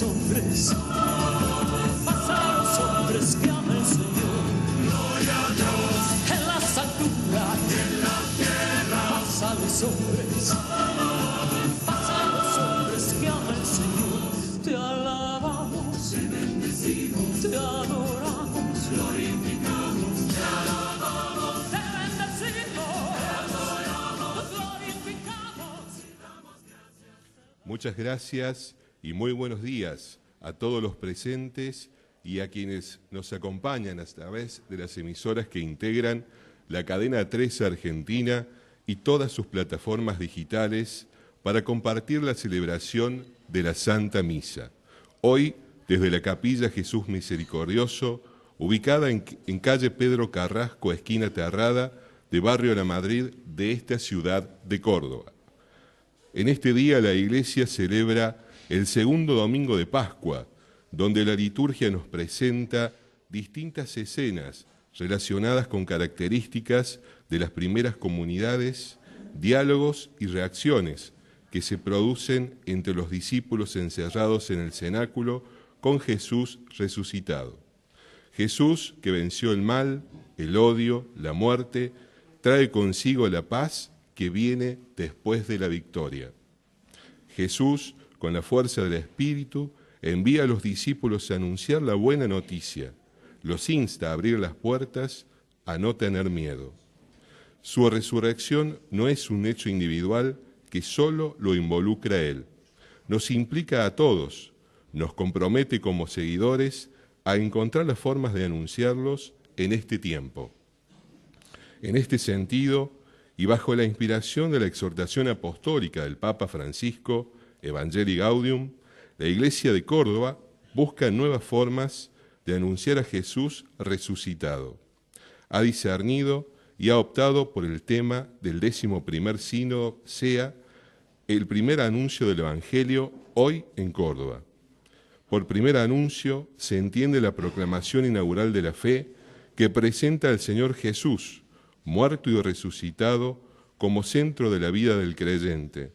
los hombres, paz a los hombres que ama el Señor. Gloria a Dios en las alturas, en la tierra, paz a los hombres, paz a los hombres que ama el Señor. Te alabamos, te bendecimos, te adoramos, glorificamos, te alabamos, te bendecimos, te adoramos, glorificamos. Muchas gracias y muy buenos días a todos los presentes y a quienes nos acompañan a través de las emisoras que integran la cadena 3 Argentina y todas sus plataformas digitales para compartir la celebración de la Santa Misa. Hoy, desde la Capilla Jesús Misericordioso, ubicada en calle Pedro Carrasco, esquina Terrada, de Barrio La Madrid de esta ciudad de Córdoba. En este día la Iglesia celebra el segundo domingo de Pascua, donde la liturgia nos presenta distintas escenas relacionadas con características de las primeras comunidades, diálogos y reacciones que se producen entre los discípulos encerrados en el cenáculo con Jesús resucitado. Jesús, que venció el mal, el odio, la muerte, trae consigo la paz que viene después de la victoria. Jesús, con la fuerza del Espíritu, envía a los discípulos a anunciar la buena noticia, los insta a abrir las puertas, a no tener miedo. Su resurrección no es un hecho individual que solo lo involucra a Él. Nos implica a todos, nos compromete como seguidores a encontrar las formas de anunciarlos en este tiempo. En este sentido, y bajo la inspiración de la exhortación apostólica del Papa Francisco, Evangelii Gaudium, la Iglesia de Córdoba busca nuevas formas de anunciar a Jesús resucitado. Ha discernido y ha optado por el tema del 11º sínodo, sea el primer anuncio del Evangelio hoy en Córdoba. Por primer anuncio se entiende la proclamación inaugural de la fe que presenta al Señor Jesús, muerto y resucitado, como centro de la vida del creyente.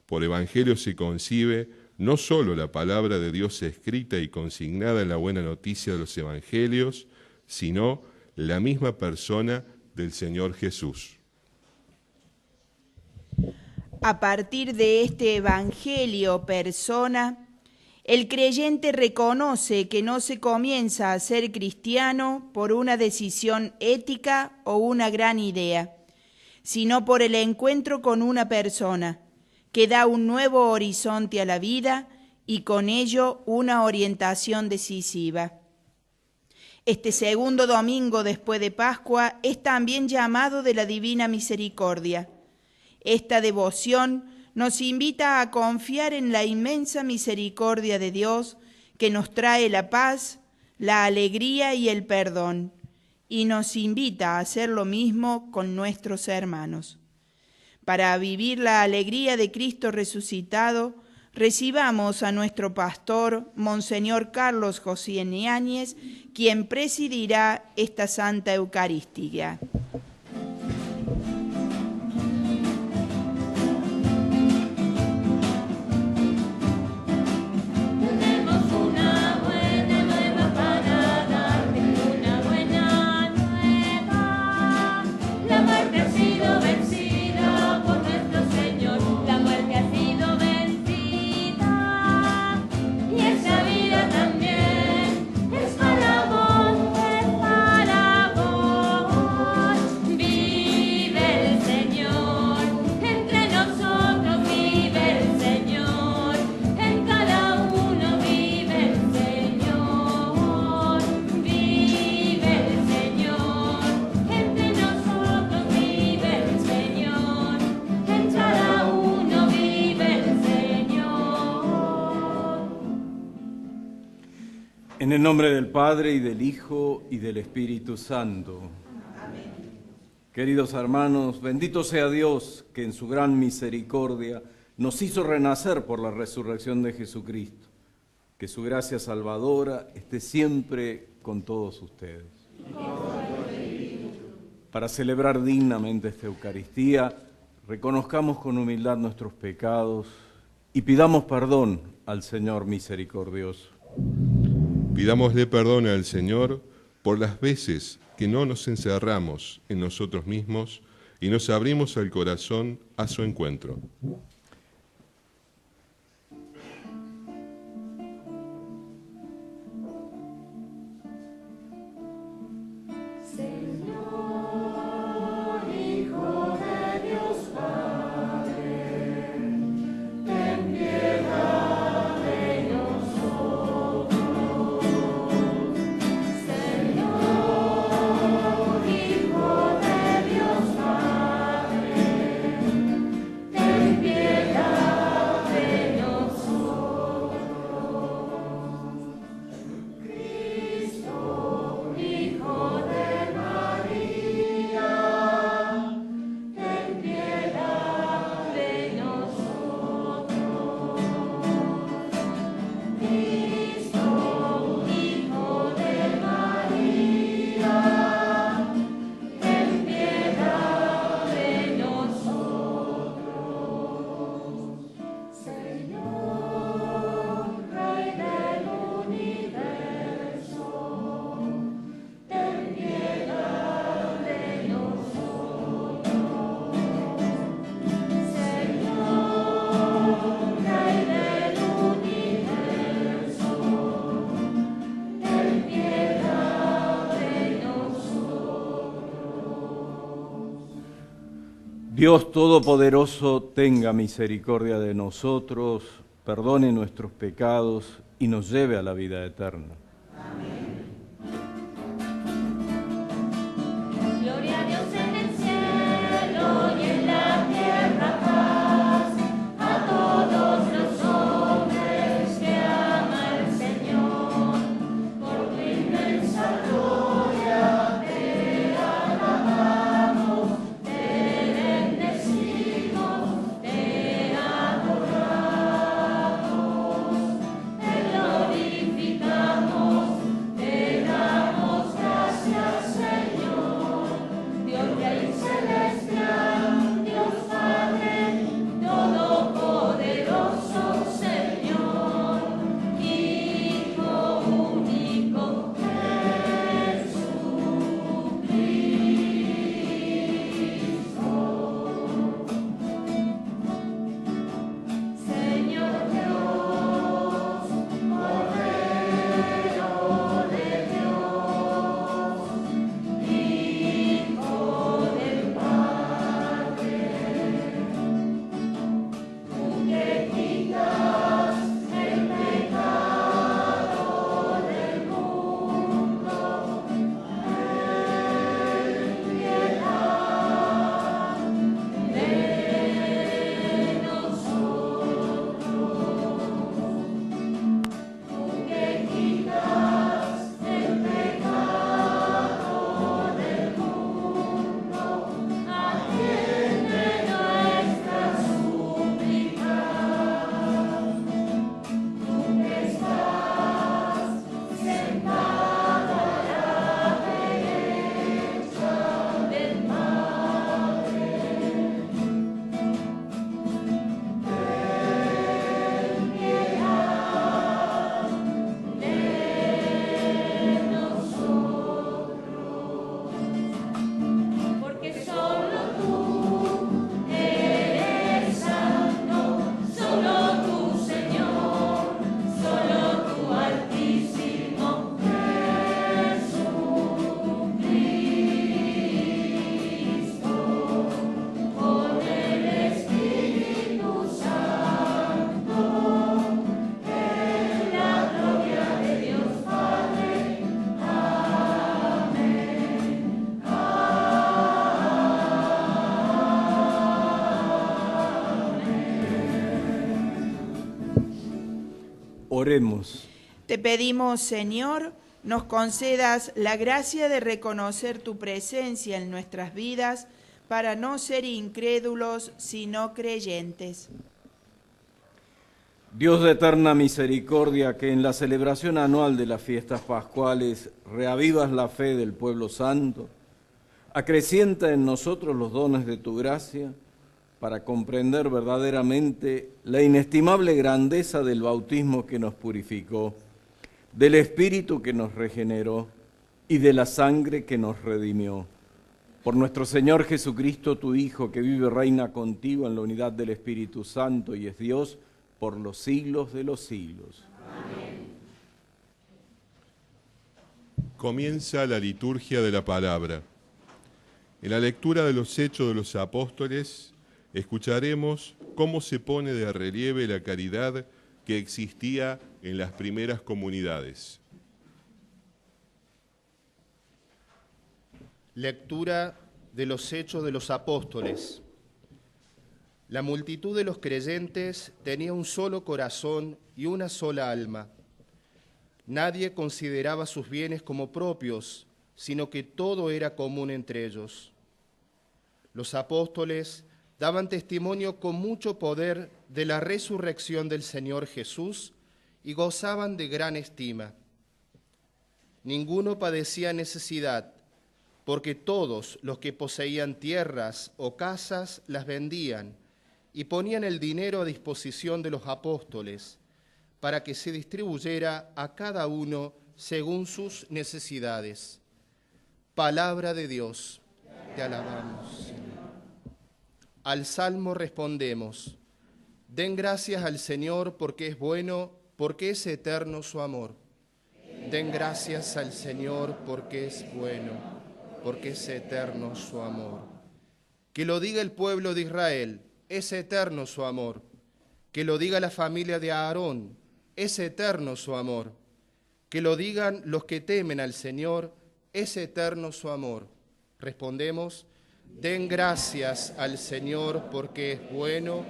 Por Evangelio se concibe no solo la palabra de Dios escrita y consignada en la buena noticia de los Evangelios, sino la misma persona del Señor Jesús. A partir de este Evangelio persona, el creyente reconoce que no se comienza a ser cristiano por una decisión ética o una gran idea, sino por el encuentro con una persona que da un nuevo horizonte a la vida y con ello una orientación decisiva. Este segundo domingo después de Pascua es también llamado de la Divina Misericordia. Esta devoción nos invita a confiar en la inmensa misericordia de Dios que nos trae la paz, la alegría y el perdón, y nos invita a hacer lo mismo con nuestros hermanos. Para vivir la alegría de Cristo resucitado, recibamos a nuestro pastor, Monseñor Carlos José Áñez, quien presidirá esta Santa Eucaristía. En el nombre del Padre, y del Hijo, y del Espíritu Santo. Amén. Queridos hermanos, bendito sea Dios que en su gran misericordia nos hizo renacer por la resurrección de Jesucristo. Que su gracia salvadora esté siempre con todos ustedes. Para celebrar dignamente esta Eucaristía, reconozcamos con humildad nuestros pecados y pidamos perdón al Señor misericordioso. Pidámosle perdón al Señor por las veces que no nos encerramos en nosotros mismos y nos abrimos al corazón a su encuentro. Dios Todopoderoso, tenga misericordia de nosotros, perdone nuestros pecados y nos lleve a la vida eterna. Amén. Gloria a Dios en el cielo y en la tierra paz, a todos los hombres que ama el Señor, por tu inmensa gloria te alabamos, te bendecimos, te adoramos, te glorificamos, te damos gracias, Señor, Dios Rey celestial, Dios Padre todopoderoso, Señor, Hijo único, Jesucristo. Señor Dios, Cordero de Dios, Hijo del Padre, tú que quitas el pecado del mundo, ten piedad de nosotros. Tú que quitas el pecado del mundo, atiende nuestras súplicas. Tú que estás sentado a la derecha del Padre, ten piedad de nosotros, porque solo tú eres santo, solo tú, Señor, solo tú, Altísimo Jesucristo, con el Espíritu Santo, en la gloria de Dios Padre. Oremos. Te pedimos, Señor, nos concedas la gracia de reconocer tu presencia en nuestras vidas para no ser incrédulos, sino creyentes. Dios de eterna misericordia, que en la celebración anual de las fiestas pascuales reavivas la fe del pueblo santo, acrecienta en nosotros los dones de tu gracia, para comprender verdaderamente la inestimable grandeza del bautismo que nos purificó, del Espíritu que nos regeneró y de la sangre que nos redimió. Por nuestro Señor Jesucristo, tu Hijo, que vive y reina contigo en la unidad del Espíritu Santo y es Dios por los siglos de los siglos. Amén. Comienza la liturgia de la palabra. En la lectura de los Hechos de los Apóstoles, escucharemos cómo se pone de relieve la caridad que existía en las primeras comunidades. Lectura de los Hechos de los Apóstoles. La multitud de los creyentes tenía un solo corazón y una sola alma. Nadie consideraba sus bienes como propios, sino que todo era común entre ellos. Los apóstoles daban testimonio con mucho poder de la resurrección del Señor Jesús y gozaban de gran estima. Ninguno padecía necesidad, porque todos los que poseían tierras o casas las vendían y ponían el dinero a disposición de los apóstoles para que se distribuyera a cada uno según sus necesidades. Palabra de Dios, te alabamos, Señor. Al Salmo respondemos: den gracias al Señor porque es bueno, porque es eterno su amor. Den gracias al Señor porque es bueno, porque es eterno su amor. Que lo diga el pueblo de Israel, es eterno su amor. Que lo diga la familia de Aarón, es eterno su amor. Que lo digan los que temen al Señor, es eterno su amor. Respondemos: den gracias al Señor porque es bueno,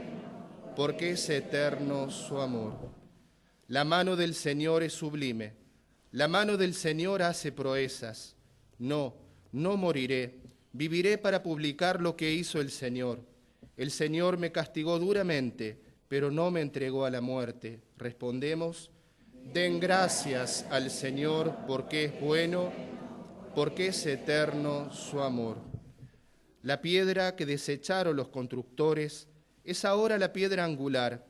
porque es eterno su amor. La mano del Señor es sublime, la mano del Señor hace proezas. No moriré, viviré para publicar lo que hizo el Señor. El Señor me castigó duramente, pero no me entregó a la muerte. Respondemos: den gracias al Señor porque es bueno, porque es eterno su amor. La piedra que desecharon los constructores es ahora la piedra angular.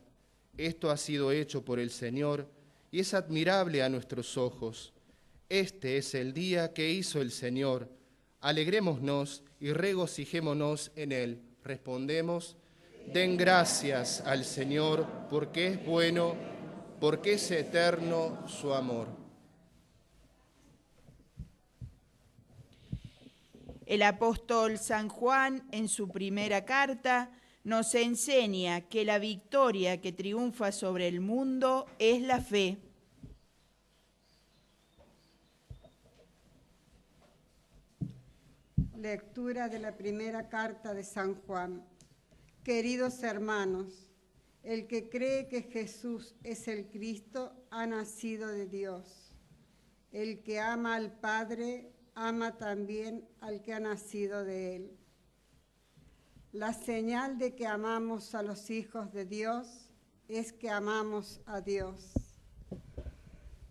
Esto ha sido hecho por el Señor y es admirable a nuestros ojos. Este es el día que hizo el Señor. Alegrémonos y regocijémonos en él. Respondemos: den gracias al Señor porque es bueno, porque es eterno su amor. El apóstol San Juan, en su primera carta, nos enseña que la victoria que triunfa sobre el mundo es la fe. Lectura de la primera carta de San Juan. Queridos hermanos, el que cree que Jesús es el Cristo ha nacido de Dios. El que ama al Padre ama también al que ha nacido de él. La señal de que amamos a los hijos de Dios es que amamos a Dios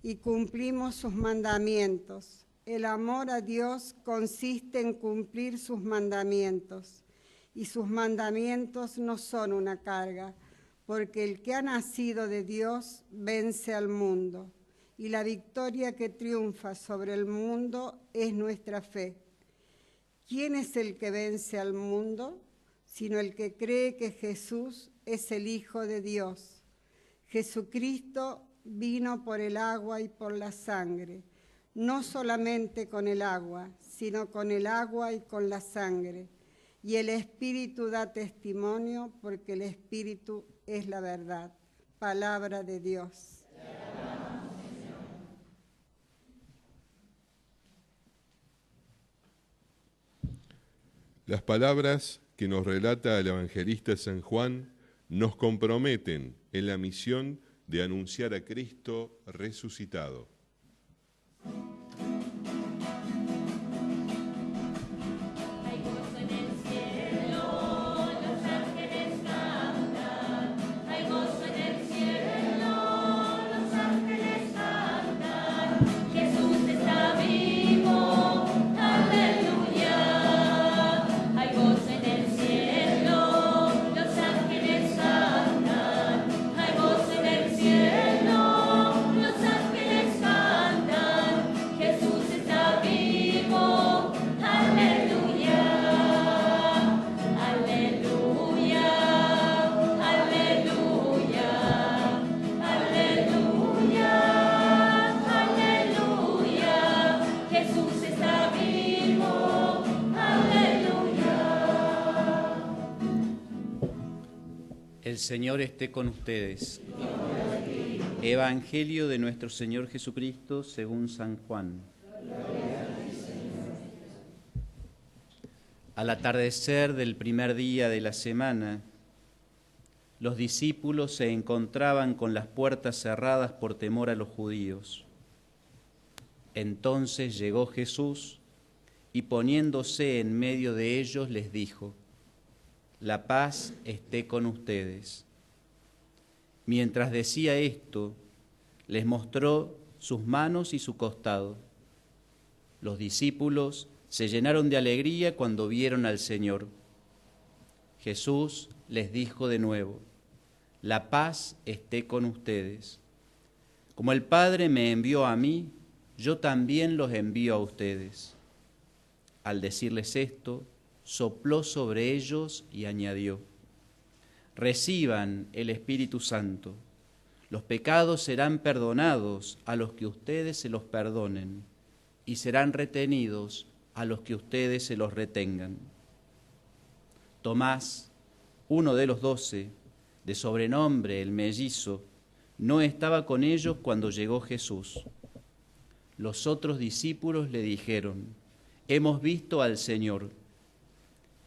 y cumplimos sus mandamientos. El amor a Dios consiste en cumplir sus mandamientos, y sus mandamientos no son una carga, porque el que ha nacido de Dios vence al mundo, y la victoria que triunfa sobre el mundo es nuestra fe. ¿Quién es el que vence al mundo? Sino el que cree que Jesús es el Hijo de Dios. Jesucristo vino por el agua y por la sangre, no solamente con el agua, sino con el agua y con la sangre. Y el Espíritu da testimonio, porque el Espíritu es la verdad. Palabra de Dios. Las palabras que nos relata el evangelista San Juan nos comprometen en la misión de anunciar a Cristo resucitado. Hay gozo en el cielo, Señor esté con ustedes. Evangelio de nuestro Señor Jesucristo según San Juan. Al atardecer del primer día de la semana, los discípulos se encontraban con las puertas cerradas por temor a los judíos. Entonces llegó Jesús y poniéndose en medio de ellos les dijo: La paz esté con ustedes. Mientras decía esto, les mostró sus manos y su costado. Los discípulos se llenaron de alegría cuando vieron al Señor. Jesús les dijo de nuevo: La paz esté con ustedes. Como el Padre me envió a mí, yo también los envío a ustedes. Al decirles esto, sopló sobre ellos y añadió: Reciban el Espíritu Santo. Los pecados serán perdonados a los que ustedes se los perdonen, y serán retenidos a los que ustedes se los retengan. Tomás, uno de los 12, de sobrenombre el mellizo, no estaba con ellos cuando llegó Jesús. Los otros discípulos le dijeron: Hemos visto al Señor.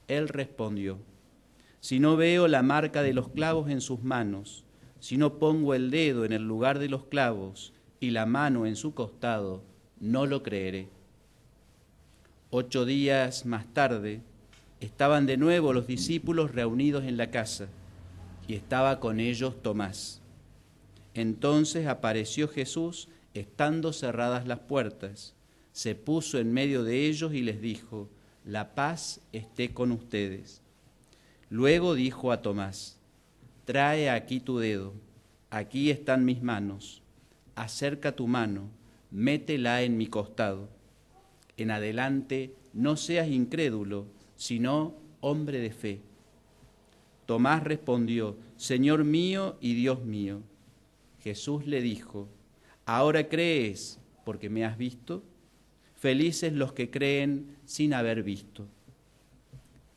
Él respondió: Si no veo la marca de los clavos en sus manos, si no pongo el dedo en el lugar de los clavos y la mano en su costado, no lo creeré. 8 días más tarde, estaban de nuevo los discípulos reunidos en la casa, y estaba con ellos Tomás. Entonces apareció Jesús, estando cerradas las puertas, se puso en medio de ellos y les dijo: La paz esté con ustedes. Luego dijo a Tomás: Trae aquí tu dedo, aquí están mis manos, acerca tu mano, métela en mi costado. En adelante no seas incrédulo, sino hombre de fe. Tomás respondió: Señor mío y Dios mío. Jesús le dijo: ¿Ahora crees porque me has visto? Felices los que creen sin haber visto.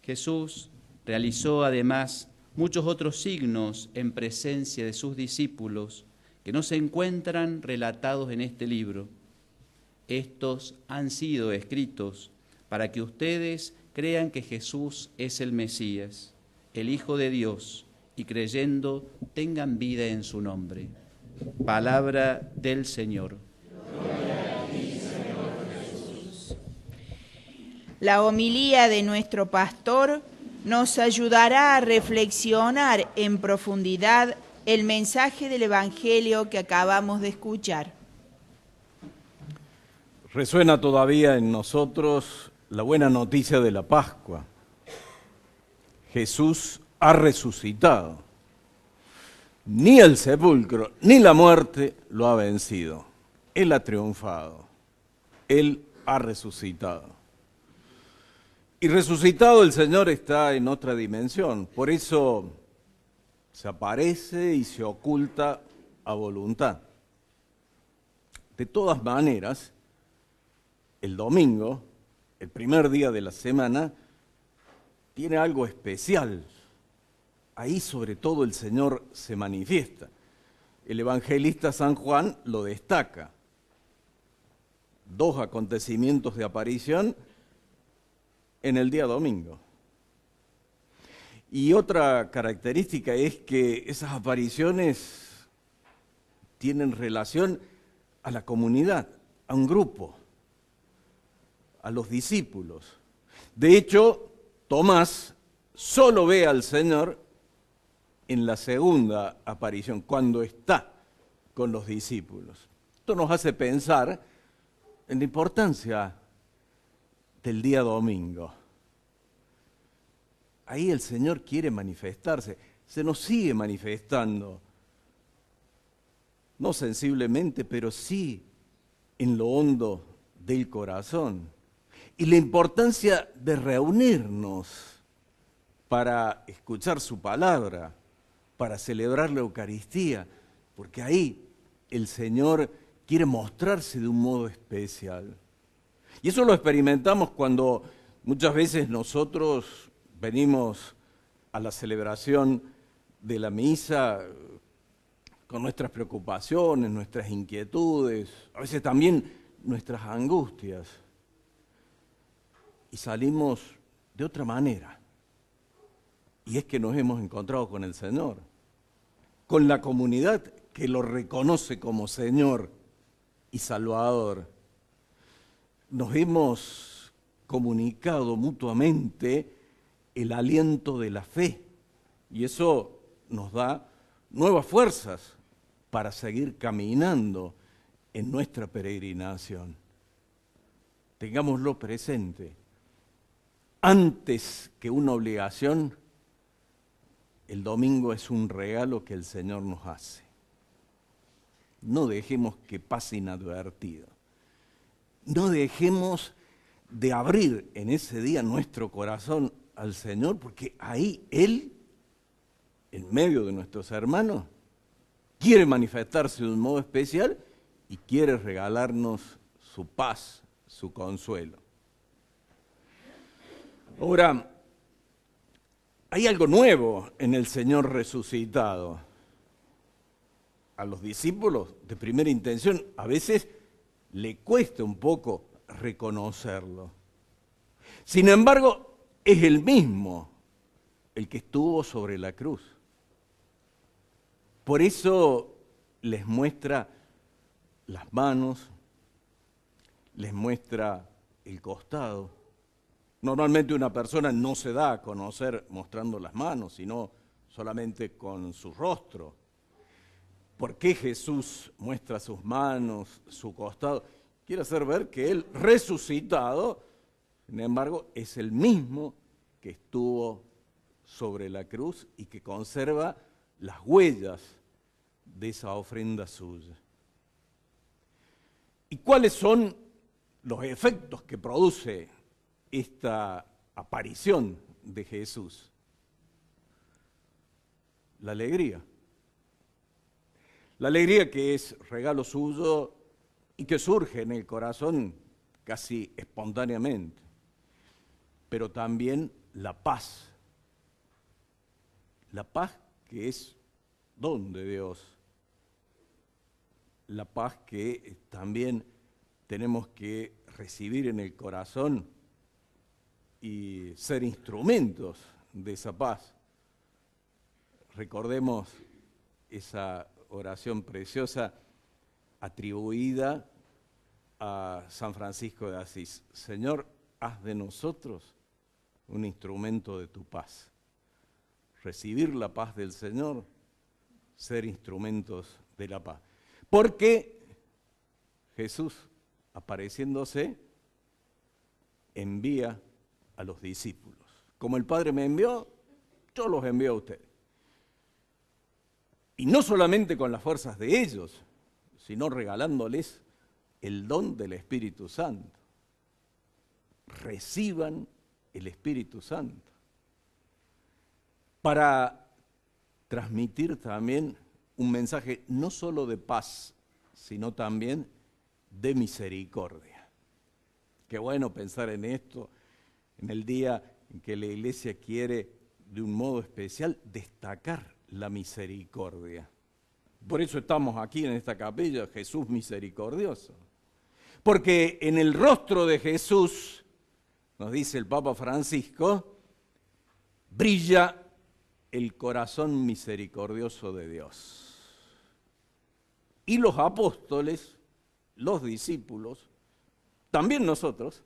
Jesús realizó además muchos otros signos en presencia de sus discípulos que no se encuentran relatados en este libro. Estos han sido escritos para que ustedes crean que Jesús es el Mesías, el Hijo de Dios, y creyendo tengan vida en su nombre. Palabra del Señor. La homilía de nuestro pastor nos ayudará a reflexionar en profundidad el mensaje del Evangelio que acabamos de escuchar. Resuena todavía en nosotros la buena noticia de la Pascua. Jesús ha resucitado. Ni el sepulcro ni la muerte lo ha vencido. Él ha triunfado. Él ha resucitado. Y resucitado el Señor está en otra dimensión. Por eso se aparece y se oculta a voluntad. De todas maneras, el domingo, el primer día de la semana, tiene algo especial. Ahí sobre todo el Señor se manifiesta. El evangelista San Juan lo destaca. 2 acontecimientos de aparición en el día domingo. Y otra característica es que esas apariciones tienen relación a la comunidad, a un grupo, a los discípulos. De hecho, Tomás solo ve al Señor en la segunda aparición, cuando está con los discípulos. Esto nos hace pensar en la importancia del día domingo. Ahí el Señor quiere manifestarse, se nos sigue manifestando, no sensiblemente, pero sí en lo hondo del corazón. Y la importancia de reunirnos para escuchar su palabra, para celebrar la Eucaristía, porque ahí el Señor quiere mostrarse de un modo especial. Y eso lo experimentamos cuando muchas veces nosotros venimos a la celebración de la misa con nuestras preocupaciones, nuestras inquietudes, a veces también nuestras angustias. Y salimos de otra manera. Y es que nos hemos encontrado con el Señor, con la comunidad que lo reconoce como Señor y Salvador. Nos hemos comunicado mutuamente el aliento de la fe y eso nos da nuevas fuerzas para seguir caminando en nuestra peregrinación. Tengámoslo presente. Antes que una obligación, el domingo es un regalo que el Señor nos hace. No dejemos que pase inadvertido. No dejemos de abrir en ese día nuestro corazón al Señor, porque ahí Él, en medio de nuestros hermanos, quiere manifestarse de un modo especial y quiere regalarnos su paz, su consuelo. Ahora, hay algo nuevo en el Señor resucitado. A los discípulos de primera intención a veces le cuesta un poco reconocerlo. Sin embargo, es el mismo el que estuvo sobre la cruz. Por eso les muestra las manos, les muestra el costado. Normalmente una persona no se da a conocer mostrando las manos, sino solamente con su rostro. ¿Por qué Jesús muestra sus manos, su costado? Quiere hacer ver que Él resucitado, sin embargo, es el mismo que estuvo sobre la cruz y que conserva las huellas de esa ofrenda suya. ¿Y cuáles son los efectos que produce esta aparición de Jesús? La alegría. La alegría que es regalo suyo y que surge en el corazón casi espontáneamente, pero también la paz. La paz que es don de Dios. La paz que también tenemos que recibir en el corazón y ser instrumentos de esa paz. Recordemos esa oración preciosa atribuida a San Francisco de Asís. Señor, haz de nosotros un instrumento de tu paz. Recibir la paz del Señor, ser instrumentos de la paz. Porque Jesús, apareciéndose, envía a los discípulos. Como el Padre me envió, yo los envío a ustedes. Y no solamente con las fuerzas de ellos, sino regalándoles el don del Espíritu Santo. Reciban el Espíritu Santo. Para transmitir también un mensaje no solo de paz, sino también de misericordia. Qué bueno pensar en esto, en el día en que la Iglesia quiere de un modo especial destacar la misericordia. Por eso estamos aquí en esta capilla, Jesús misericordioso. Porque en el rostro de Jesús, nos dice el Papa Francisco, brilla el corazón misericordioso de Dios. Y los apóstoles, los discípulos, también nosotros,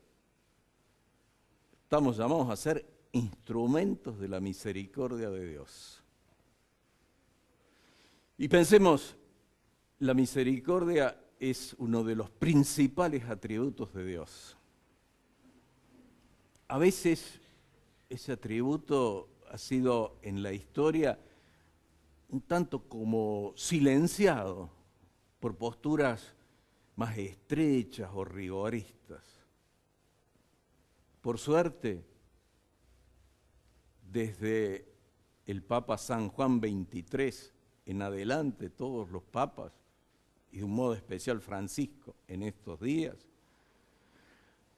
estamos llamados a ser instrumentos de la misericordia de Dios. Y pensemos, la misericordia es uno de los principales atributos de Dios. A veces ese atributo ha sido en la historia un tanto como silenciado por posturas más estrechas o rigoristas. Por suerte, desde el Papa San Juan XXIII en adelante, todos los papas, y de un modo especial Francisco en estos días,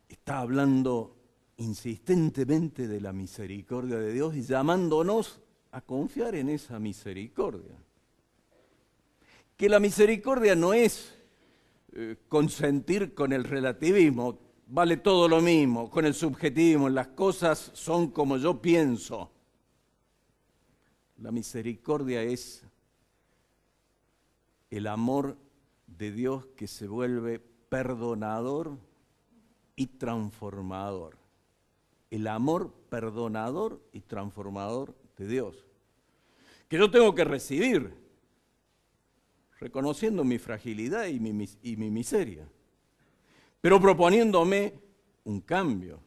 está hablando insistentemente de la misericordia de Dios y llamándonos a confiar en esa misericordia. Que la misericordia no es consentir con el relativismo, vale todo lo mismo, con el subjetivismo, las cosas son como yo pienso. La misericordia es el amor de Dios que se vuelve perdonador y transformador. El amor perdonador y transformador de Dios, que yo tengo que recibir, reconociendo mi fragilidad y mi miseria, pero proponiéndome un cambio.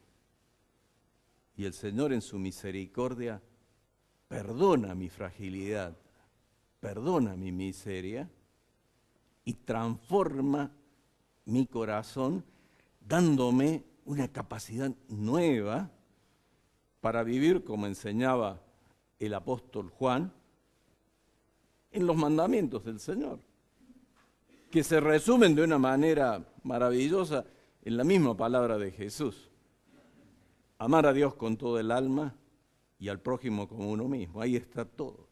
Y el Señor en su misericordia perdona mi fragilidad, perdona mi miseria y transforma mi corazón, dándome una capacidad nueva para vivir como enseñaba el apóstol Juan en los mandamientos del Señor, que se resumen de una manera maravillosa en la misma palabra de Jesús. Amar a Dios con todo el alma y al prójimo como uno mismo. Ahí está todo.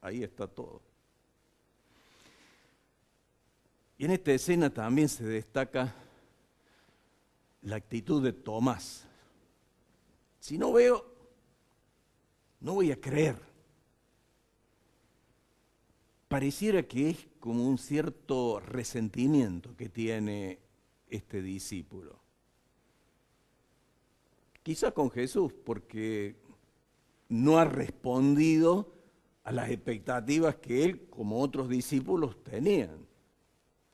Ahí está todo. Y en esta escena también se destaca la actitud de Tomás. Si no veo, no voy a creer. Pareciera que es como un cierto resentimiento que tiene este discípulo. Quizá con Jesús, porque no ha respondido a las expectativas que él, como otros discípulos, tenían.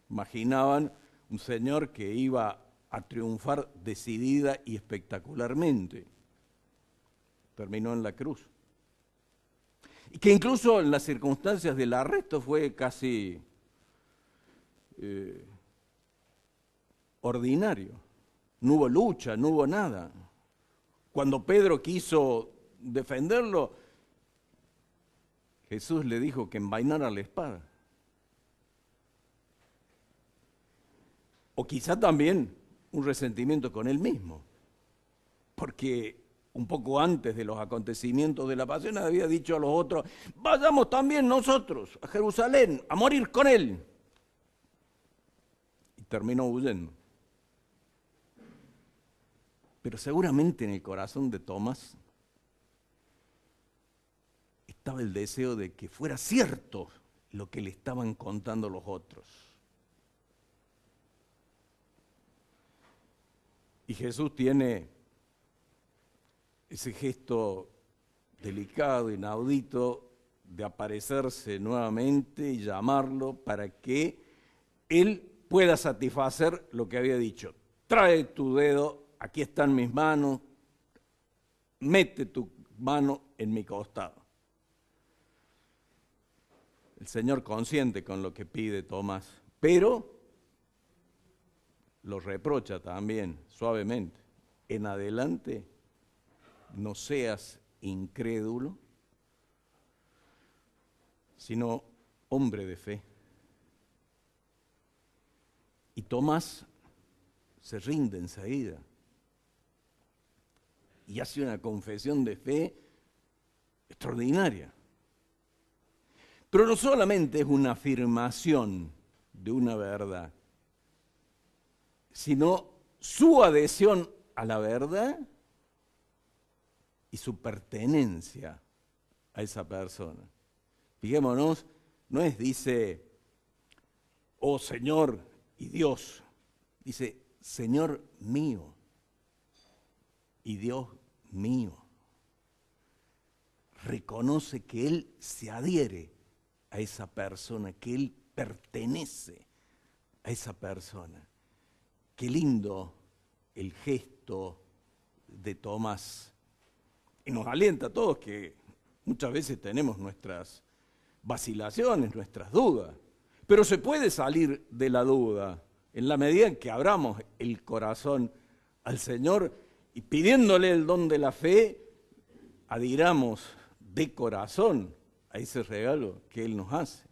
Imaginaban un Señor que iba a triunfar decidida y espectacularmente. Terminó en la cruz. Y que incluso en las circunstancias del arresto fue casi ordinario. No hubo lucha, no hubo nada. Cuando Pedro quiso defenderlo, Jesús le dijo que envainara la espada. O quizá también un resentimiento con él mismo, porque un poco antes de los acontecimientos de la pasión había dicho a los otros, vayamos también nosotros a Jerusalén a morir con él. Y terminó huyendo. Pero seguramente en el corazón de Tomás estaba el deseo de que fuera cierto lo que le estaban contando los otros. Y Jesús tiene ese gesto delicado, inaudito, de aparecerse nuevamente y llamarlo para que él pueda satisfacer lo que había dicho. Trae tu dedo, aquí están mis manos, mete tu mano en mi costado. El Señor consiente con lo que pide Tomás, pero lo reprocha también suavemente. En adelante no seas incrédulo, sino hombre de fe. Y Tomás se rinde enseguida y hace una confesión de fe extraordinaria. Pero no solamente es una afirmación de una verdad, sino su adhesión a la verdad y su pertenencia a esa persona. Fijémonos, no es dice, oh Señor y Dios, dice, Señor mío y Dios mío. Reconoce que Él se adhiere a esa persona, que Él pertenece a esa persona. Qué lindo el gesto de Tomás. Y nos alienta a todos que muchas veces tenemos nuestras vacilaciones, nuestras dudas. Pero se puede salir de la duda en la medida en que abramos el corazón al Señor y pidiéndole el don de la fe, adhiramos de corazón a ese regalo que Él nos hace.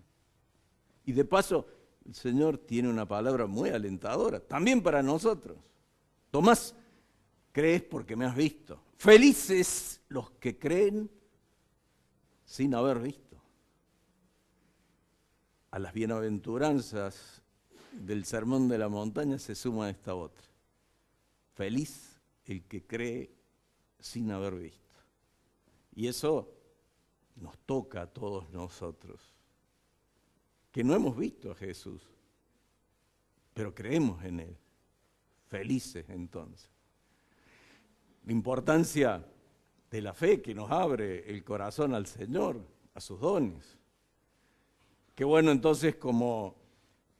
Y de paso, el Señor tiene una palabra muy alentadora, también para nosotros. Tomás, crees porque me has visto. Felices los que creen sin haber visto. A las bienaventuranzas del Sermón de la Montaña se suma esta otra. Feliz el que cree sin haber visto. Y eso nos toca a todos nosotros, que no hemos visto a Jesús, pero creemos en Él. Felices entonces. La importancia de la fe que nos abre el corazón al Señor, a sus dones. Qué bueno entonces, como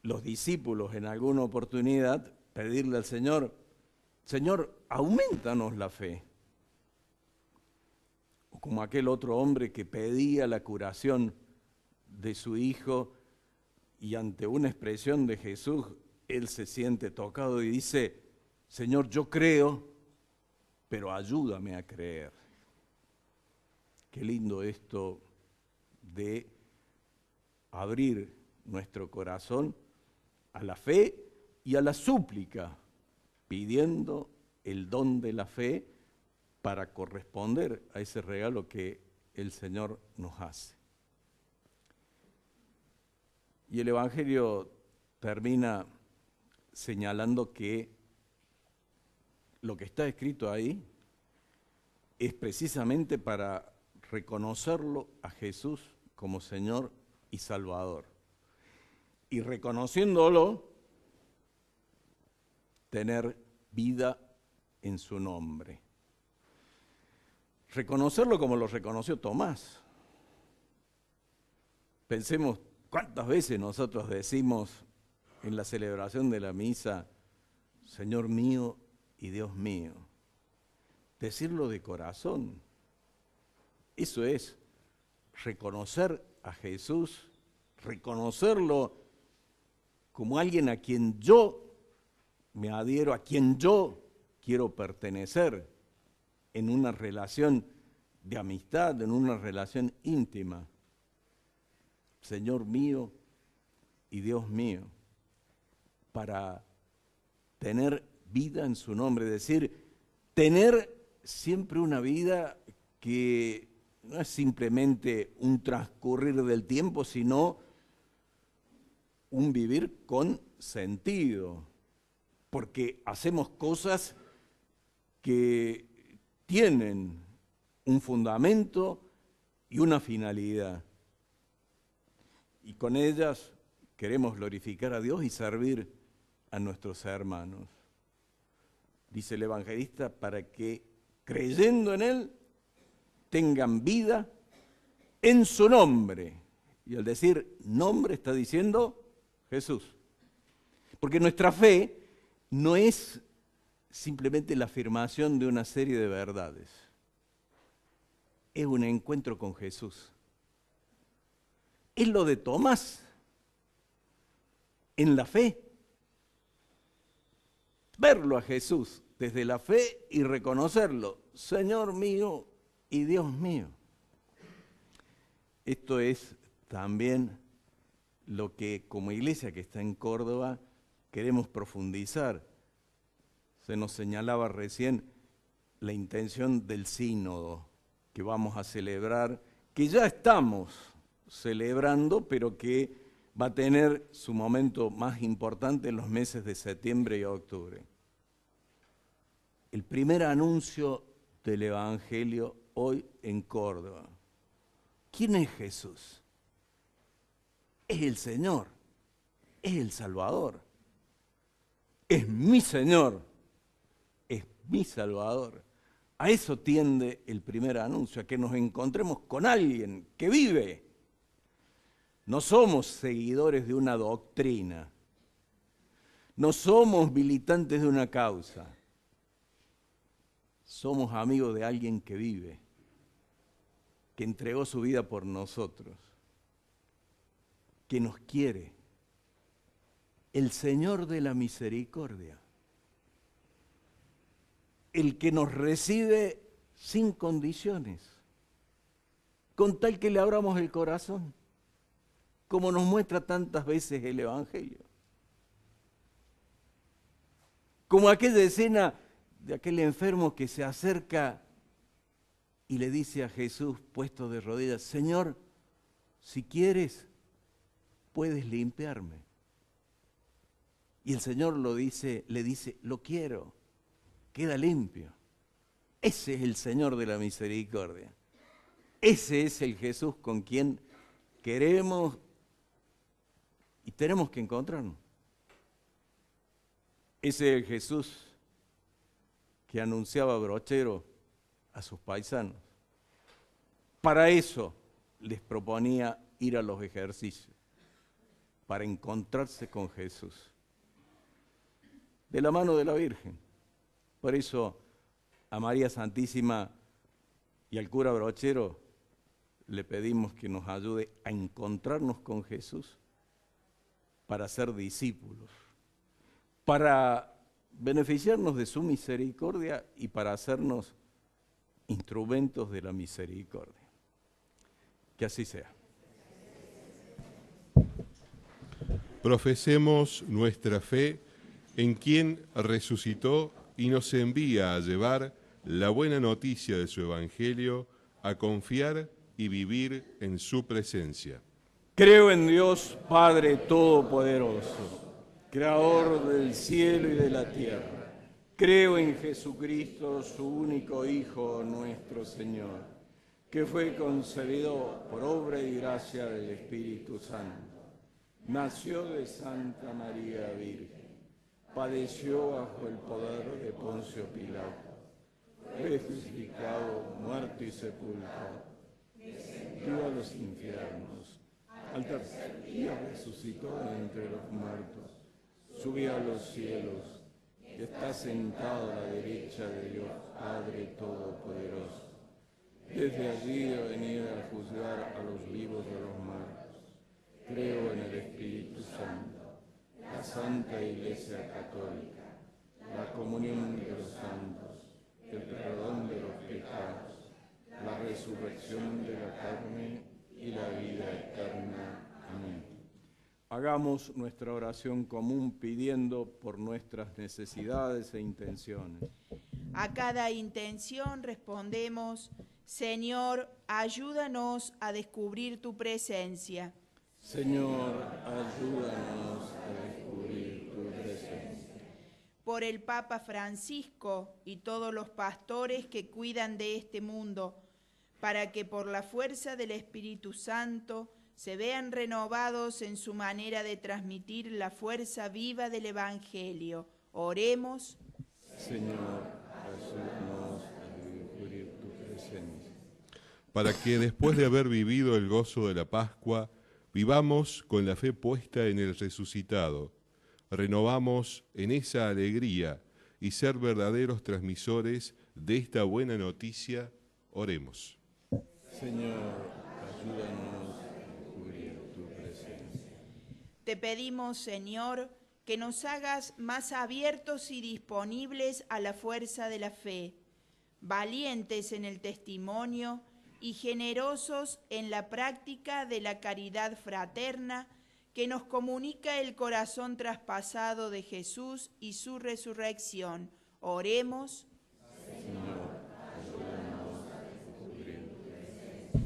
los discípulos en alguna oportunidad, pedirle al Señor, Señor, aumentanos la fe. O como aquel otro hombre que pedía la curación de su hijo y ante una expresión de Jesús, él se siente tocado y dice, Señor, yo creo, pero ayúdame a creer. Qué lindo esto de abrir nuestro corazón a la fe y a la súplica, pidiendo el don de la fe para corresponder a ese regalo que el Señor nos hace. Y el Evangelio termina señalando que lo que está escrito ahí es precisamente para reconocerlo a Jesús como Señor y Salvador. Y reconociéndolo, tener vida en su nombre. Reconocerlo como lo reconoció Tomás. Pensemos cuántas veces nosotros decimos en la celebración de la misa, Señor mío y Dios mío. Decirlo de corazón. Eso es reconocer a Jesús, reconocerlo como alguien a quien yo me adhiero, a quien yo quiero pertenecer en una relación de amistad, en una relación íntima. Señor mío y Dios mío, para tener vida en su nombre, es decir, tener siempre una vida que no es simplemente un transcurrir del tiempo, sino un vivir con sentido, porque hacemos cosas que tienen un fundamento y una finalidad. Y con ellas queremos glorificar a Dios y servir a nuestros hermanos. Dice el evangelista, para que creyendo en Él tengan vida en su nombre. Y al decir nombre está diciendo Jesús. Porque nuestra fe no es simplemente la afirmación de una serie de verdades. Es un encuentro con Jesús. Es lo de Tomás en la fe. Verlo a Jesús desde la fe y reconocerlo, Señor mío y Dios mío. Esto es también lo que como iglesia que está en Córdoba queremos profundizar. Se nos señalaba recién la intención del sínodo que vamos a celebrar, que ya estamos celebrando, pero que va a tener su momento más importante en los meses de septiembre y octubre. El primer anuncio del Evangelio hoy en Córdoba. ¿Quién es Jesús? Es el Señor, es el Salvador, es mi Señor, es mi Salvador. A eso tiende el primer anuncio, a que nos encontremos con alguien que vive. No somos seguidores de una doctrina, no somos militantes de una causa. Somos amigos de alguien que vive, que entregó su vida por nosotros, que nos quiere, el Señor de la misericordia, el que nos recibe sin condiciones, con tal que le abramos el corazón, como nos muestra tantas veces el Evangelio. Como aquella escena de aquel enfermo que se acerca y le dice a Jesús, puesto de rodillas, Señor, si quieres, puedes limpiarme. Y el Señor le dice, lo quiero, queda limpio. Ese es el Señor de la misericordia. Ese es el Jesús con quien queremos y tenemos que encontrarnos. Ese es el Jesús que anunciaba Brochero a sus paisanos. Para eso les proponía ir a los ejercicios, para encontrarse con Jesús, de la mano de la Virgen. Por eso a María Santísima y al cura Brochero le pedimos que nos ayude a encontrarnos con Jesús para ser discípulos, para beneficiarnos de su misericordia y para hacernos instrumentos de la misericordia. Que así sea. Profesemos nuestra fe en quien resucitó y nos envía a llevar la buena noticia de su Evangelio, a confiar y vivir en su presencia. Creo en Dios, Padre Todopoderoso, Creador del cielo y de la tierra. Creo en Jesucristo, su único Hijo, nuestro Señor, que fue concebido por obra y gracia del Espíritu Santo. Nació de Santa María Virgen, padeció bajo el poder de Poncio Pilato, fue crucificado, muerto y sepultado, descendió a los infiernos, al tercer día resucitó de entre los muertos, subió a los cielos, y está sentado a la derecha de Dios Padre Todopoderoso. Desde allí ha venido a juzgar a los vivos y a los muertos. Creo en el Espíritu Santo, la Santa Iglesia Católica, la comunión de los santos, el perdón de los pecados, la resurrección de la carne y la vida eterna. Amén. Hagamos nuestra oración común pidiendo por nuestras necesidades e intenciones. A cada intención respondemos, Señor, ayúdanos a descubrir tu presencia. Señor, ayúdanos a descubrir tu presencia. Por el Papa Francisco y todos los pastores que cuidan de este mundo, para que por la fuerza del Espíritu Santo se vean renovados en su manera de transmitir la fuerza viva del Evangelio. Oremos. Señor, ayúdanos a descubrir tu presencia. Para que después de haber vivido el gozo de la Pascua, vivamos con la fe puesta en el resucitado, renovamos en esa alegría y ser verdaderos transmisores de esta buena noticia, oremos. Señor, ayúdanos a descubrir tu presencia. Te pedimos, Señor, que nos hagas más abiertos y disponibles a la fuerza de la fe, valientes en el testimonio y generosos en la práctica de la caridad fraterna que nos comunica el corazón traspasado de Jesús y su resurrección. Oremos. Señor, ayúdanos a descubrir tu presencia.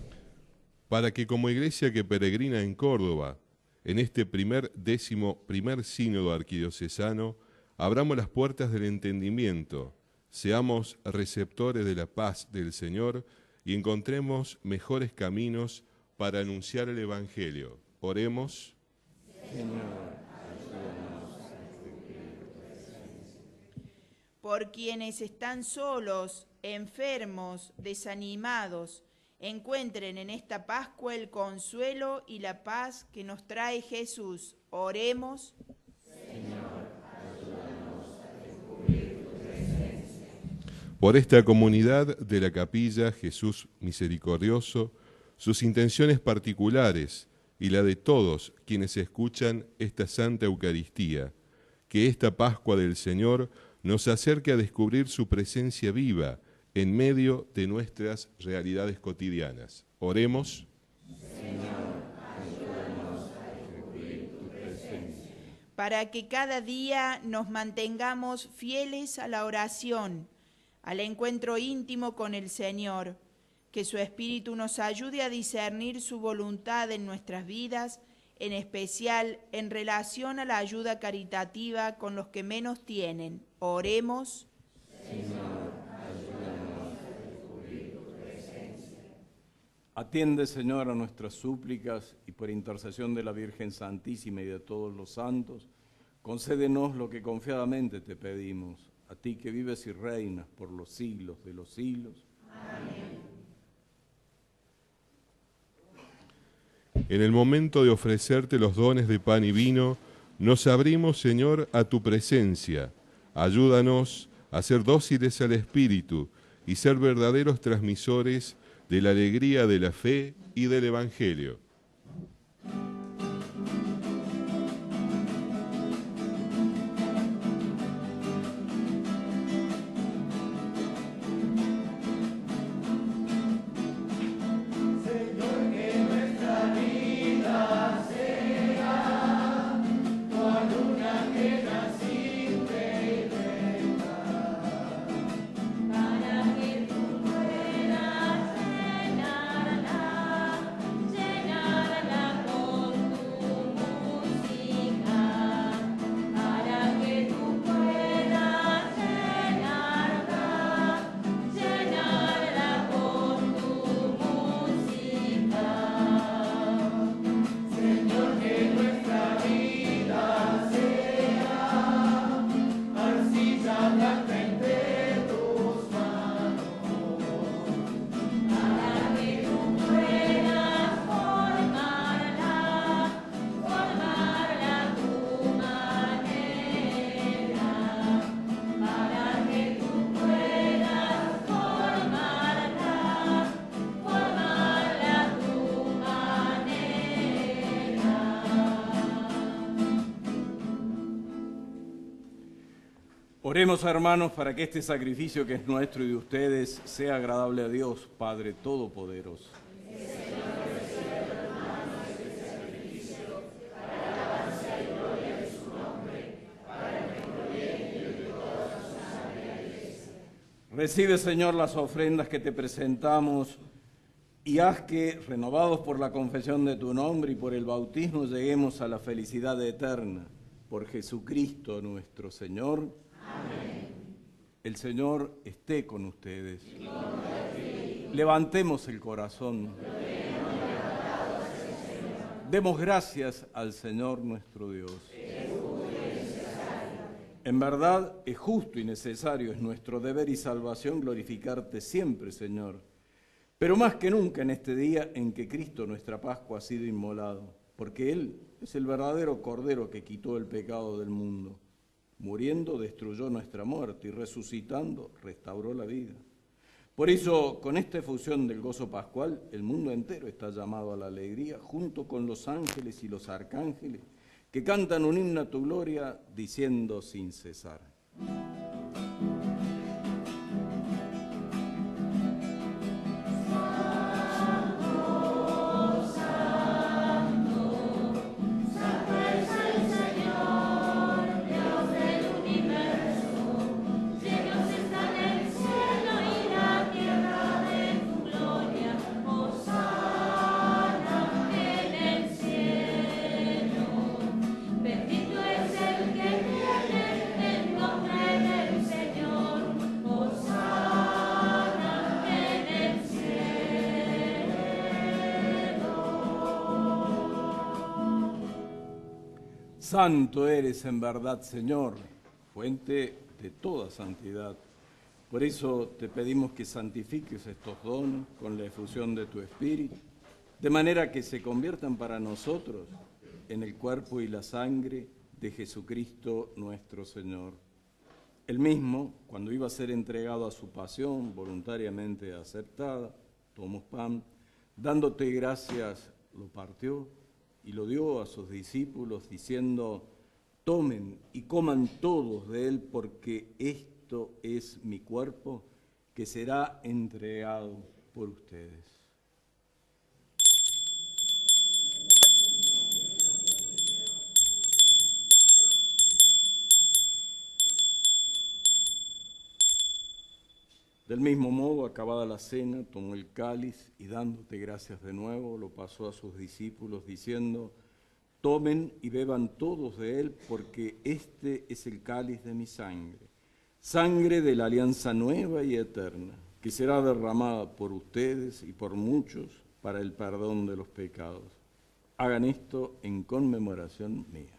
Para que como iglesia que peregrina en Córdoba, en este primer sínodo arquidiocesano, abramos las puertas del entendimiento, seamos receptores de la paz del Señor y encontremos mejores caminos para anunciar el Evangelio. Oremos. Señor, ayúdanos a descubrir tu presencia. Por quienes están solos, enfermos, desanimados, encuentren en esta Pascua el consuelo y la paz que nos trae Jesús. Oremos. Señor, ayúdanos a descubrir tu presencia. Por esta comunidad de la Capilla Jesús Misericordioso, sus intenciones particulares y la de todos quienes escuchan esta Santa Eucaristía, que esta Pascua del Señor nos acerque a descubrir su presencia viva en medio de nuestras realidades cotidianas. Oremos. Señor, ayúdanos a descubrir tu presencia. Para que cada día nos mantengamos fieles a la oración, al encuentro íntimo con el Señor, que su Espíritu nos ayude a discernir su voluntad en nuestras vidas, en especial en relación a la ayuda caritativa con los que menos tienen. Oremos. Atiende, Señor, a nuestras súplicas y por intercesión de la Virgen Santísima y de todos los santos, concédenos lo que confiadamente te pedimos, a ti que vives y reinas por los siglos de los siglos. Amén. En el momento de ofrecerte los dones de pan y vino, nos abrimos, Señor, a tu presencia. Ayúdanos a ser dóciles al Espíritu y ser verdaderos transmisores de la alegría de la fe y del Evangelio. Oremos, hermanos, para que este sacrificio que es nuestro y de ustedes sea agradable a Dios, Padre Todopoderoso. Recibe, Señor, las ofrendas que te presentamos y haz que, renovados por la confesión de tu nombre y por el bautismo, lleguemos a la felicidad eterna. Por Jesucristo nuestro Señor. Amén. El Señor esté con ustedes. Levantemos el corazón. Demos gracias al Señor nuestro Dios. En verdad es justo y necesario, es nuestro deber y salvación glorificarte siempre, Señor, pero más que nunca en este día en que Cristo, nuestra Pascua, ha sido inmolado, porque Él es el verdadero Cordero que quitó el pecado del mundo. Muriendo destruyó nuestra muerte y resucitando restauró la vida. Por eso, con esta efusión del gozo pascual, el mundo entero está llamado a la alegría, junto con los ángeles y los arcángeles, que cantan un himno a tu gloria, diciendo sin cesar. Santo eres en verdad, Señor, fuente de toda santidad. Por eso te pedimos que santifiques estos dones con la efusión de tu Espíritu, de manera que se conviertan para nosotros en el cuerpo y la sangre de Jesucristo nuestro Señor. Él mismo, cuando iba a ser entregado a su pasión voluntariamente aceptada, tomó pan, dándote gracias, lo partió y lo dio a sus discípulos diciendo: tomen y coman todos de él, porque esto es mi cuerpo que será entregado por ustedes. Del mismo modo, acabada la cena, tomó el cáliz y dándote gracias de nuevo, lo pasó a sus discípulos diciendo: tomen y beban todos de él, porque este es el cáliz de mi sangre, sangre de la alianza nueva y eterna, que será derramada por ustedes y por muchos para el perdón de los pecados. Hagan esto en conmemoración mía.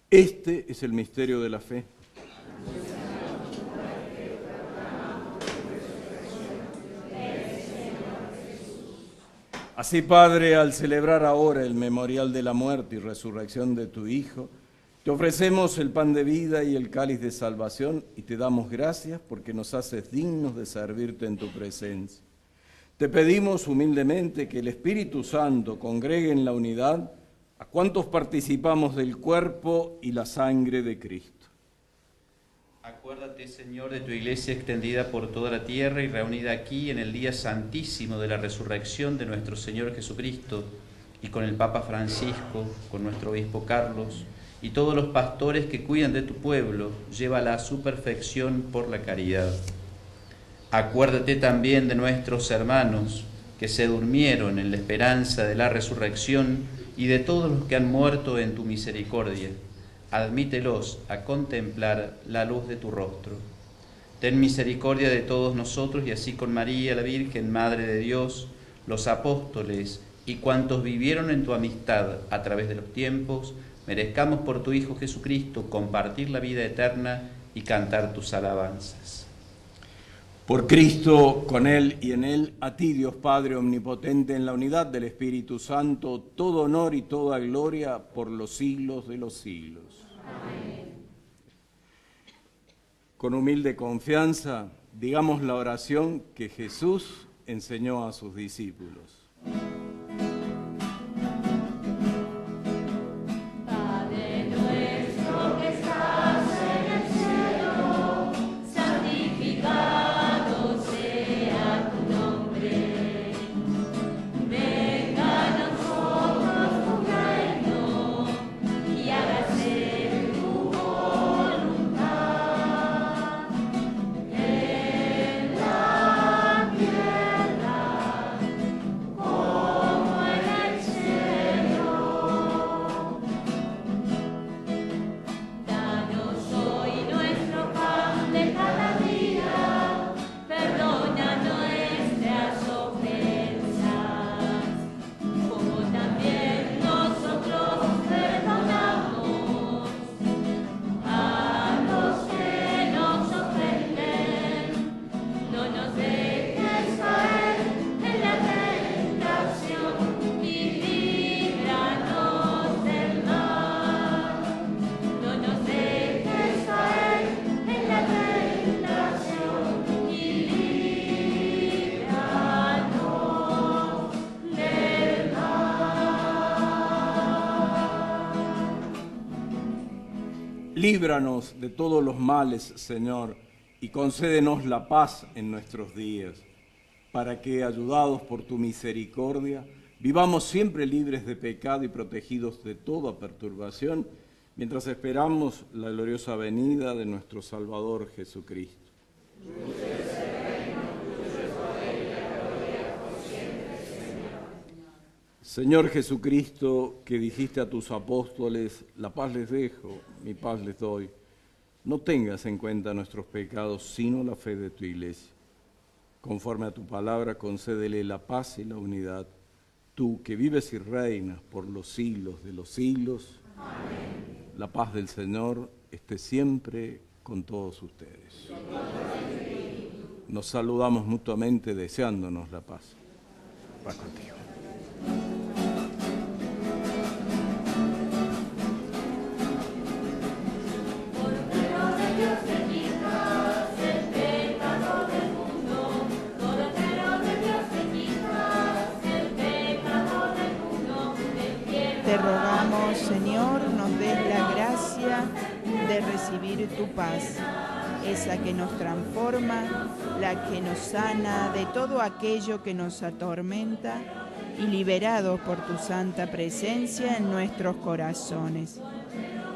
Este es el misterio de la fe. Así, Padre, al celebrar ahora el memorial de la muerte y resurrección de tu Hijo, te ofrecemos el pan de vida y el cáliz de salvación y te damos gracias porque nos haces dignos de servirte en tu presencia. Te pedimos humildemente que el Espíritu Santo congregue en la unidad a cuantos participamos del cuerpo y la sangre de Cristo. Acuérdate, Señor, de tu iglesia extendida por toda la tierra y reunida aquí en el día santísimo de la resurrección de nuestro Señor Jesucristo, y con el Papa Francisco, con nuestro obispo Carlos, y todos los pastores que cuidan de tu pueblo, llévala a su perfección por la caridad. Acuérdate también de nuestros hermanos que se durmieron en la esperanza de la resurrección y de todos los que han muerto en tu misericordia. Admítelos a contemplar la luz de tu rostro. Ten misericordia de todos nosotros y así con María, la Virgen, Madre de Dios, los apóstoles y cuantos vivieron en tu amistad a través de los tiempos, merezcamos por tu Hijo Jesucristo compartir la vida eterna y cantar tus alabanzas. Por Cristo, con Él y en Él, a ti, Dios Padre Omnipotente, en la unidad del Espíritu Santo, todo honor y toda gloria por los siglos de los siglos. Amén. Con humilde confianza, digamos la oración que Jesús enseñó a sus discípulos. Líbranos de todos los males, Señor, y concédenos la paz en nuestros días, para que, ayudados por tu misericordia, vivamos siempre libres de pecado y protegidos de toda perturbación, mientras esperamos la gloriosa venida de nuestro Salvador Jesucristo. Señor Jesucristo, que dijiste a tus apóstoles, la paz les dejo, mi paz les doy, no tengas en cuenta nuestros pecados, sino la fe de tu iglesia. Conforme a tu palabra, concédele la paz y la unidad, tú que vives y reinas por los siglos de los siglos. Amén. La paz del Señor esté siempre con todos ustedes. Nos saludamos mutuamente deseándonos la paz. Paz contigo. Te rogamos, Señor, nos des la gracia de recibir tu paz, esa que nos transforma, la que nos sana de todo aquello que nos atormenta y liberados por tu santa presencia en nuestros corazones.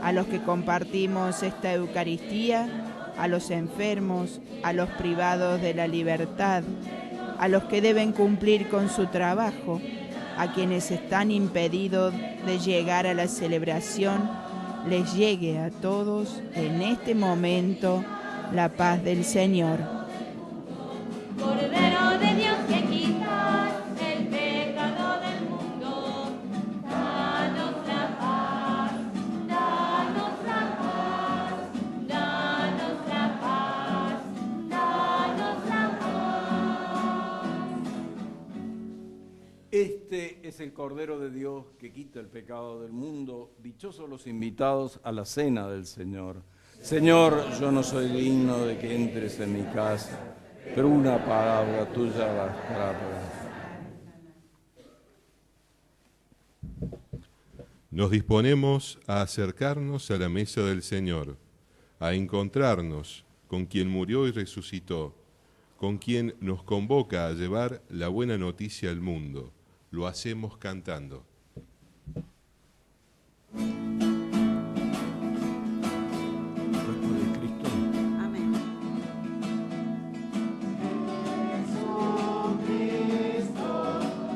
A los que compartimos esta Eucaristía, a los enfermos, a los privados de la libertad, a los que deben cumplir con su trabajo, a quienes están impedidos de llegar a la celebración, les llegue a todos en este momento la paz del Señor. Cordero de Dios que quitas el pecado del mundo, danos la paz, danos la paz, danos la paz, danos la paz. Este es el Cordero de Dios que quita el pecado del mundo. Dichosos los invitados a la cena del Señor. Señor, yo no soy digno de que entres en mi casa, pero una palabra tuya bastará para... Nos disponemos a acercarnos a la mesa del Señor, a encontrarnos con quien murió y resucitó, con quien nos convoca a llevar la buena noticia al mundo. Lo hacemos cantando.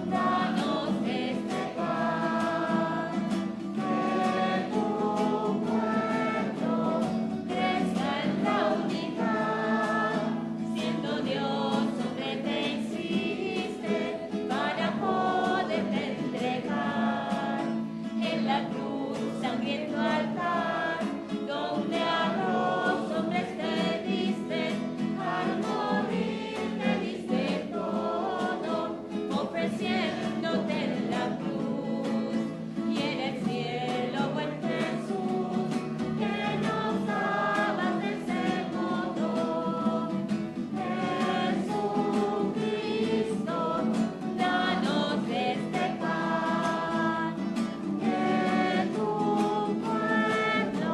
Danos este pan, que tu pueblo crezca en la unidad, siendo Dios hombre te hiciste para poderte entregar en la cruz sangriento altar, donde a los hombres te diste, al morir te diste todo, ofreciéndote en la cruz, y en el cielo, buen Jesús, que nos dabas de ese modo. Jesucristo, danos este pan, que tu pueblo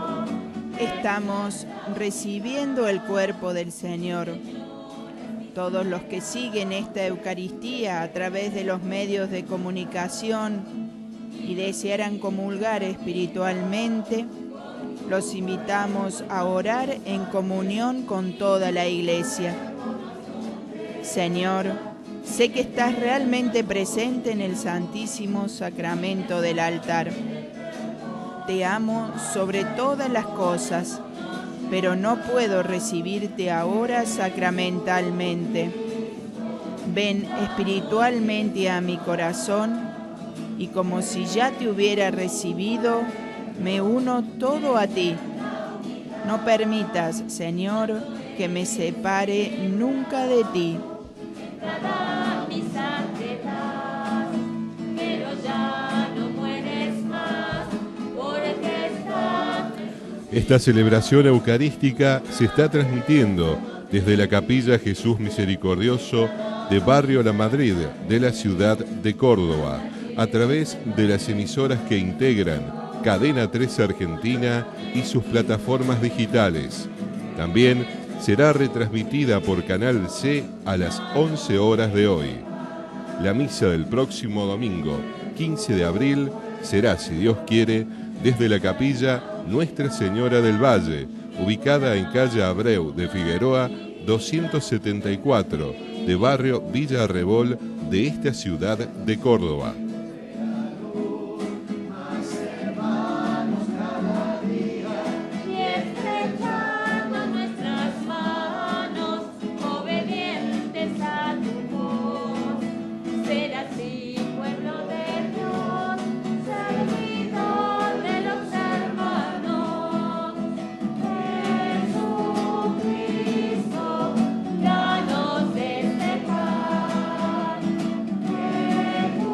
Estamos recibiendo el cuerpo del Señor. Todos los que siguen esta Eucaristía a través de los medios de comunicación y desearan comulgar espiritualmente, los invitamos a orar en comunión con toda la Iglesia. Señor, sé que estás realmente presente en el Santísimo Sacramento del altar. Te amo sobre todas las cosas, pero no puedo recibirte ahora sacramentalmente. Ven espiritualmente a mi corazón y como si ya te hubiera recibido, me uno todo a ti. No permitas, Señor, que me separe nunca de ti. dada mi sangre das, pero ya no mueres más, porque estás. Esta celebración eucarística se está transmitiendo desde la Capilla Jesús Misericordioso de Barrio La Madrid de la ciudad de Córdoba, a través de las emisoras que integran Cadena 3 Argentina y sus plataformas digitales. También será retransmitida por Canal C a las 11 horas de hoy. La misa del próximo domingo, 15 de abril, será, si Dios quiere, desde la capilla Nuestra Señora del Valle, ubicada en calle Abreu de Figueroa 274, de barrio Villa Arrebol de esta ciudad de Córdoba. Y estrechando nuestras manos, obedientes a tu voz, ser así pueblo de Dios, servidor de los hermanos. Jesucristo, danos este pan, que tu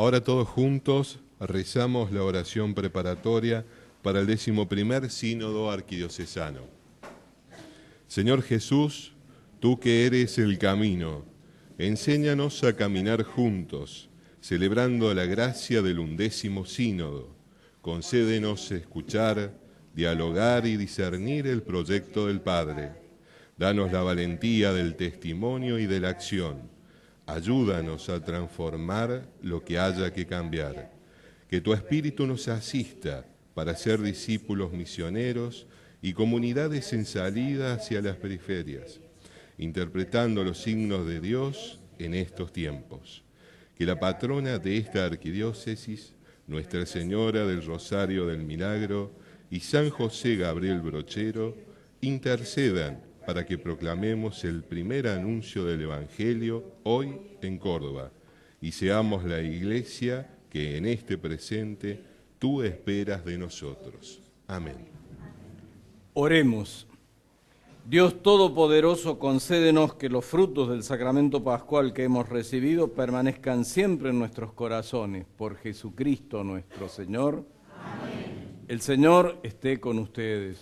Ahora todos juntos rezamos la oración preparatoria para el 11º Sínodo Arquidiocesano. Señor Jesús, tú que eres el camino, enséñanos a caminar juntos, celebrando la gracia del 11º Sínodo. Concédenos escuchar, dialogar y discernir el proyecto del Padre. Danos la valentía del testimonio y de la acción. Ayúdanos a transformar lo que haya que cambiar. Que tu Espíritu nos asista para ser discípulos misioneros y comunidades en salida hacia las periferias, interpretando los signos de Dios en estos tiempos. Que la patrona de esta arquidiócesis, Nuestra Señora del Rosario del Milagro y San José Gabriel Brochero, intercedan para que proclamemos el primer anuncio del Evangelio hoy en Córdoba y seamos la Iglesia que en este presente tú esperas de nosotros. Amén. Oremos. Dios Todopoderoso, concédenos que los frutos del sacramento pascual que hemos recibido permanezcan siempre en nuestros corazones. Por Jesucristo nuestro Señor. Amén. El Señor esté con ustedes.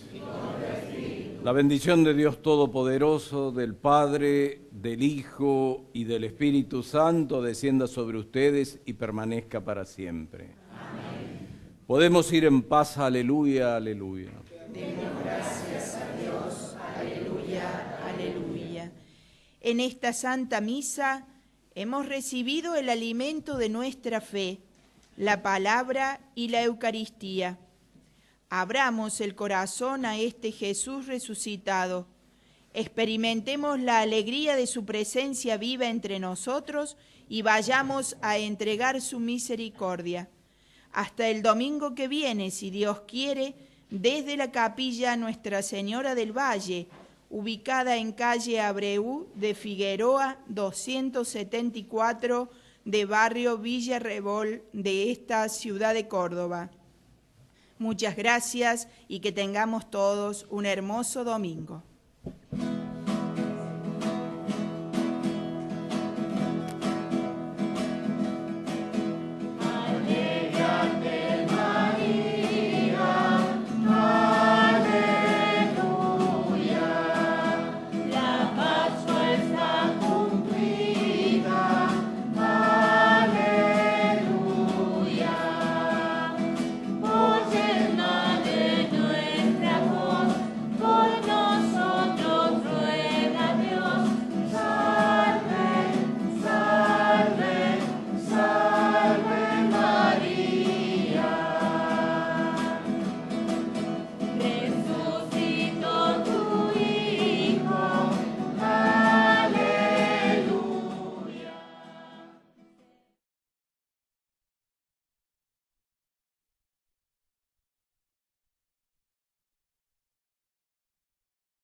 La bendición de Dios Todopoderoso, del Padre, del Hijo y del Espíritu Santo descienda sobre ustedes y permanezca para siempre. Amén. Podemos ir en paz, aleluya, aleluya. Demos gracias a Dios, aleluya, aleluya. En esta Santa Misa hemos recibido el alimento de nuestra fe, la palabra y la Eucaristía. Abramos el corazón a este Jesús resucitado. Experimentemos la alegría de su presencia viva entre nosotros y vayamos a entregar su misericordia. Hasta el domingo que viene, si Dios quiere, desde la capilla Nuestra Señora del Valle, ubicada en calle Abreu de Figueroa 274 de barrio Villa Rebol de esta ciudad de Córdoba. Muchas gracias y que tengamos todos un hermoso domingo.